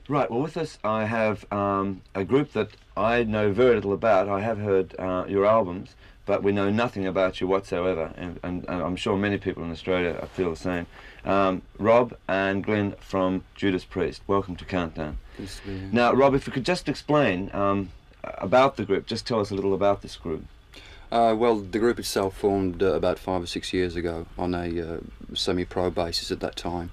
Right, well with us I have a group that I know very little about. I have heard your albums, but we know nothing about you whatsoever, and I'm sure many people in Australia feel the same. Rob and Glenn from Judas Priest, welcome to Countdown. Now Rob, if you could just explain about the group, just tell us a little about this group. Well, the group itself formed about 5 or 6 years ago on a semi-pro basis at that time.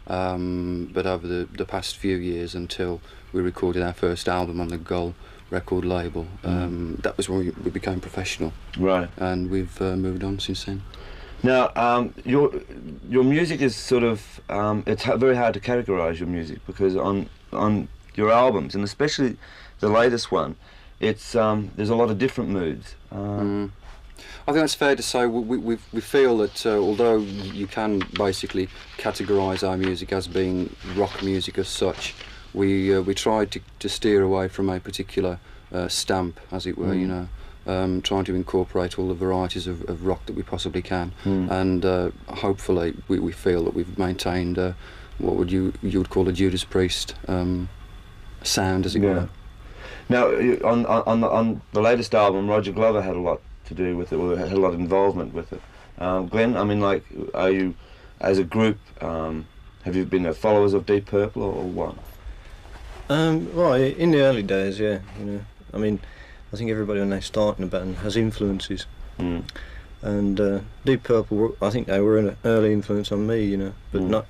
But over the past few years, until we recorded our first album on the Gull record label, that was when we became professional. Right. And we've moved on since then. Now, your music is sort of, it's very hard to categorise your music, because on your albums, and especially the latest one, it's there's a lot of different moods. I think that's fair to say. We feel that although you can basically categorise our music as being rock music as such, we tried to steer away from a particular stamp, as it were, you know, trying to incorporate all the varieties of rock that we possibly can, and hopefully we feel that we've maintained what you would call a Judas Priest sound, as it were. Now, on the latest album, Roger Glover had a lot to do with it, or had a lot of involvement with it. Glenn, I mean, like, are you, as a group, have you been followers of Deep Purple or what? Well, in the early days, yeah. You know, I mean, I think everybody when they start in a band has influences, and Deep Purple, I think they were an early influence on me, you know, but not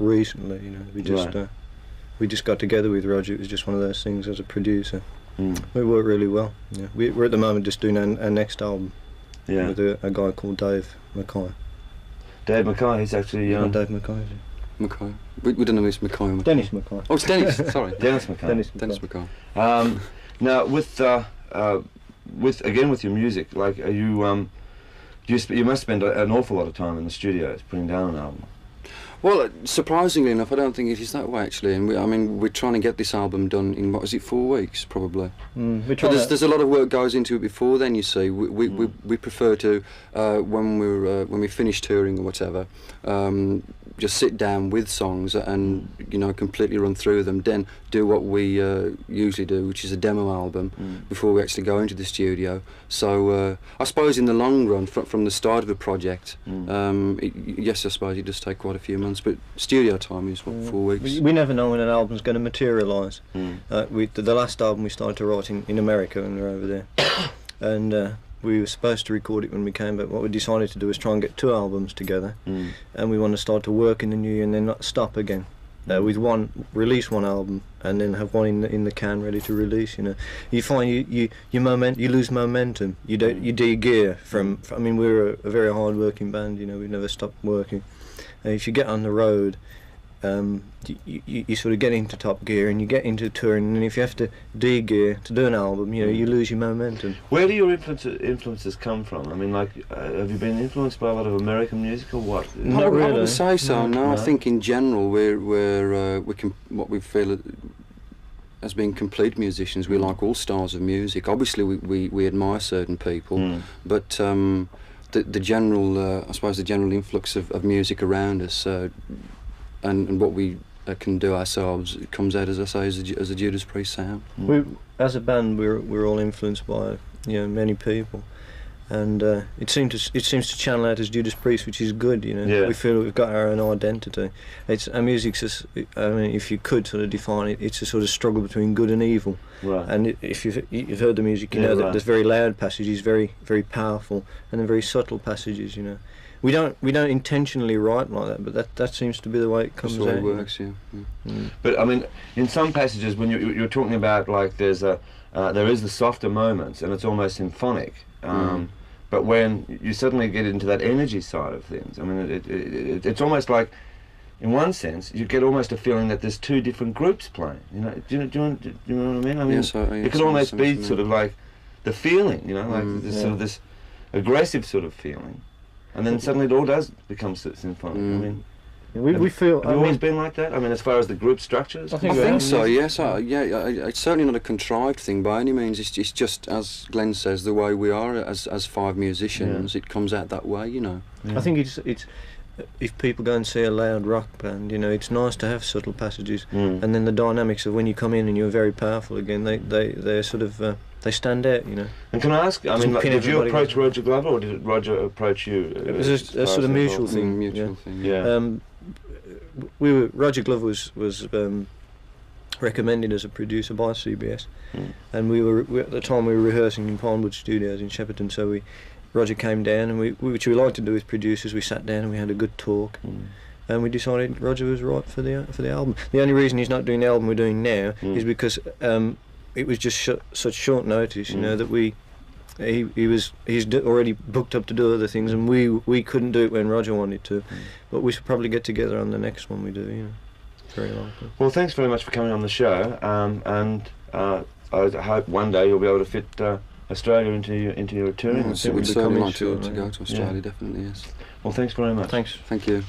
recently, you know. We just got together with Roger. It was just one of those things as a producer. We work really well. Yeah. We're at the moment just doing our next album with a guy called Dave Mackay. Dave Mackay, he's actually Dave Mackay. Mackay. We don't know it's Mackay. Dennis Mackay. Oh, it's Dennis. Sorry, Dennis Mackay. Dennis Mackay. Now, with your music, like, are you you must spend an awful lot of time in the studios putting down an album. Well, surprisingly enough, I don't think it is that way, actually. And I mean, we're trying to get this album done in, what is it, 4 weeks, probably. But there's a lot of work goes into it before then, you see. We prefer to, when we finish touring or whatever, just sit down with songs and, you know, completely run through them, then do what we usually do, which is a demo album, before we actually go into the studio. So I suppose in the long run, from the start of a project, yes, I suppose it does take quite a few months, but studio time is, what, 4 weeks? We never know when an album's going to materialise. The last album we started to write in America when we were over there, and we were supposed to record it when we came, but what we decided to do was try and get 2 albums together, and we want to start to work in the new year and then not stop again. With release one album and then have one in the can ready to release. You know, you find you lose momentum. You de-gear from. I mean, we're a very hard-working band. You know, we've never stopped working. And if you get on the road, you sort of get into top gear and you get into touring, and if you have to de-gear to do an album, you know, you lose your momentum. Where do your influences come from? I mean, like, have you been influenced by a lot of American music or what? Not really. I wouldn't say so. No, I think in general we can, what we feel as being complete musicians. We like all styles of music. Obviously, we admire certain people, but the general, I suppose, the general influx of music around us. And what we can do ourselves, it comes out, as I say, as a Judas Priest sound. As a band, we're all influenced by, you know, many people, and it seems to channel out as Judas Priest, which is good. You know, we feel we've got our own identity. Our music's just, I mean, if you could sort of define it, it's a sort of struggle between good and evil. Right. And if you've heard the music, you know that there's very loud passages, very very powerful, and then very subtle passages. You know. We don't intentionally write like that, but that seems to be the way it comes out. That's the way it works, yeah. But I mean, in some passages, when you're talking about, like, there is the softer moments, and it's almost symphonic. But when you suddenly get into that energy side of things, I mean, it's almost like, in one sense, you get almost a feeling that there's 2 different groups playing. You know, do you know what I mean? I mean, it can almost be sort of like the feeling, you know, like this sort of this aggressive sort of feeling. And then suddenly it all does become symphonic. I mean, we feel. Have you always been like that? I mean, as far as the group structures? I think so. Yes. It's certainly not a contrived thing by any means. It's just, as Glenn says, the way we are as 5 musicians. It comes out that way, you know. I think it's if people go and see a loud rock band, you know, it's nice to have subtle passages, and then the dynamics of when you come in and you're very powerful again, they're sort of they stand out, you know. And can I ask, I mean, like, did you approach Roger Glover, or did Roger approach you? It was a sort of mutual thing. Mutual thing. Yeah. Roger Glover was recommended as a producer by CBS, and at the time we were rehearsing in Pinewood Studios in Shepperton, so Roger came down, and which we like to do with producers, we sat down and we had a good talk, and we decided Roger was right for the album. The only reason he's not doing the album we're doing now is because it was just such short notice, you know, that he's already booked up to do other things, and we couldn't do it when Roger wanted to, but we should probably get together on the next one we do, you know. Very likely. Well, thanks very much for coming on the show, and I hope one day you'll be able to fit Australia into your touring. We'd certainly like to go to Australia, definitely, yes. Well, thanks very much. Thanks. Thank you.